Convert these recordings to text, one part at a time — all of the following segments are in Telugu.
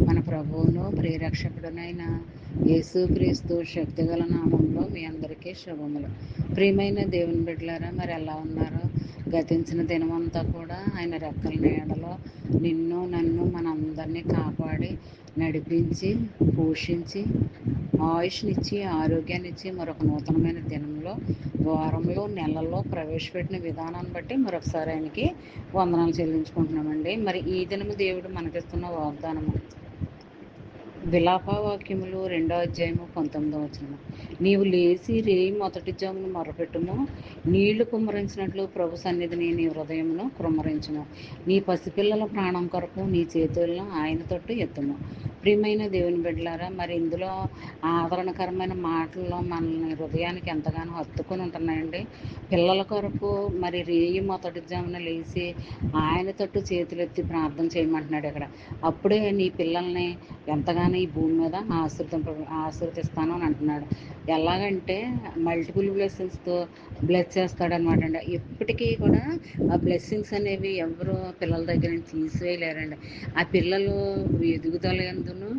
మన ప్రభువును ప్రియరక్షకుడునైన యేసుక్రీస్తు శక్తిగల నామంలో మీ అందరికీ శుభములు. ప్రియమైన దేవుని బిడ్డలారా, మరి ఎలా ఉన్నారో? గతించిన దినమంతా కూడా ఆయన రెక్కల నీడలో నిన్ను నన్ను మనందరినీ కాపాడి నడిపించి పోషించి ఆయుష్నిచ్చి ఆరోగ్యాన్నిచ్చి మరొక నూతనమైన దినంలో వారంలో నెలల్లో ప్రవేశపెట్టిన విధానాన్ని బట్టి మరొకసారి ఆయనకి వందనాలు చెల్లించుకుంటున్నామండి. మరి ఈ దినము దేవుడు మనకిస్తున్న వాగ్దానము విలాపవాక్యములు 2:19. నీవు లేచి రేయి మొదటి జామును మొరపెట్టుము, నీళ్లు కుమ్మరించినట్లు ప్రభు సన్నిధిని నీ హృదయమును కుమ్మరించుము. నీ పసిపిల్లల ప్రాణం కొరకు నీ చేతులను ఆయన తట్టు ఎత్తుము. ప్రియమైన దేవుని బిడ్డలారా, మరి ఇందులో ఆదరణకరమైన మాటల్లో మనల్ని హృదయానికి ఎంతగానో హత్తుకొని ఉంటున్నాయండి. పిల్లల కొరకు మరి రేయి మొదటి జామున లేచి ఆయన తట్టు చేతులెత్తి ప్రార్థన చేయమంటున్నాడు ఇక్కడ. అప్పుడే నీ పిల్లల్ని ఎంతగానో ఈ భూమి మీద ఆశీర్వదిస్తాను అని అంటున్నాడు. ఎలాగంటే మల్టిపుల్ బ్లెస్సింగ్స్తో బ్లెస్ చేస్తాడనమాట అండి. ఇప్పటికీ కూడా ఆ బ్లెస్సింగ్స్ అనేవి ఎవరు పిల్లల దగ్గర నుంచి తీసివేయలేరండి. ఆ పిల్లలు ఎదుగుదల ఎందును,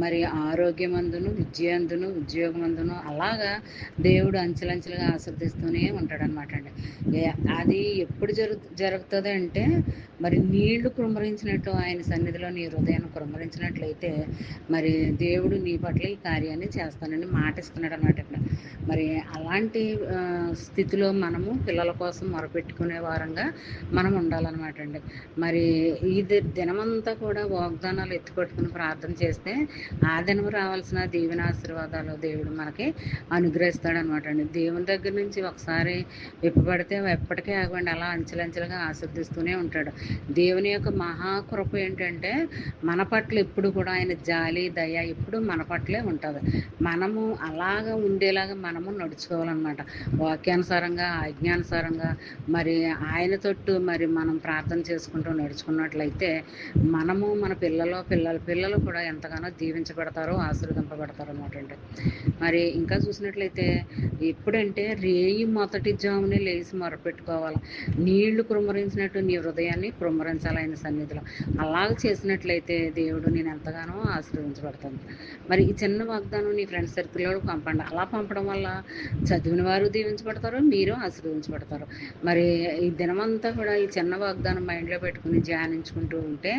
మరి ఆరోగ్యం అందును, విద్య అందును, ఉద్యోగం అందును అలాగా దేవుడు అంచెలంచెలుగా ఆశీర్దిస్తూనే ఉంటాడనమాట అండి. అది ఎప్పుడు జరుగుతుంది అంటే, మరి నీళ్లు కుమ్మరించినట్టు ఆయన సన్నిధిలో నీ హృదయాన్ని కుమ్మరించినట్లయితే మరి దేవుడు నీ పట్ల ఈ కార్యాన్ని చేస్తానని మాట ఇస్తున్నాడు అనమాట ఇక్కడ. మరి అలాంటి స్థితిలో మనము పిల్లల కోసం మొరపెట్టుకునే వారంగా మనం ఉండాలన్నమాట అండి. మరి ఈ దినమంతా కూడా వాగ్దానాలు ఎత్తుపట్టుకుని ప్రార్థన చేస్తే ఆ దినం రావాల్సిన దీవెన ఆశీర్వాదాలు దేవుడు మనకి అనుగ్రహిస్తాడనమాట అండి. దేవుని దగ్గర నుంచి ఒకసారి విప్పబడితే ఎప్పటికీ ఆగండి, అలా అంచెలంచెలుగా ఆశీర్దిస్తూనే ఉంటాడు. దేవుని యొక్క మహాకృప ఏంటంటే మన పట్ల ఎప్పుడు కూడా ఆయన జాలి దయ ఎప్పుడు మన పట్లే ఉంటుంది. మనము అలాగా ఉండేలాగా మనము నడుచుకోవాలన్నమాట. వాక్యానుసారంగా ఆజ్ఞానుసారంగా మరి ఆయన తట్టు మరి మనం ప్రార్థన చేసుకుంటూ నడుచుకున్నట్లయితే మనము మన పిల్లలు కూడా ఎంతగానో దీవించబడతారో ఆశీర్వదింపబడతారు అన్నమాట అండి. మరి ఇంకా చూసినట్లయితే ఎప్పుడంటే రేయి మొదటి జామునే లేచి మొరపెట్టుకోవాలి. నీళ్లు కుమ్మరించినట్టు నీ హృదయాన్ని కుమ్మరించాలి ఆయన సన్నిధిలో. అలాగ చేసినట్లయితే దేవుడు నేను ఎంతగానో ఆశీర్వదించబడతాను. మరి ఈ చిన్న వాగ్దానం నీ ఫ్రెండ్స్ సర్కిల్లో పంపండి. అలా పంపడం వల్ల చదివిన వారు దీవించబడతారు, మీరు ఆశీర్వదించబడతారు. మరి ఈ దినమంతా కూడా ఈ చిన్న వాగ్దానం మైండ్లో పెట్టుకుని ధ్యానించుకుంటూ ఉంటే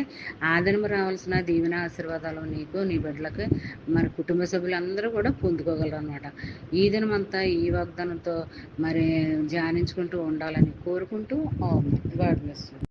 ఆ దినం రావాల్సిన దీవెన ఆశీర్వాదాలు నీకు నీ బిడ్డలకు మరి కుటుంబ సభ్యులందరూ కూడా పొందుకోగలరు అనమాట. ఈ దినమంతా ఈ వాగ్దానంతో మరి ధ్యానించుకుంటూ ఉండాలని కోరుకుంటూ గాడ్ బ్లెస్ యు.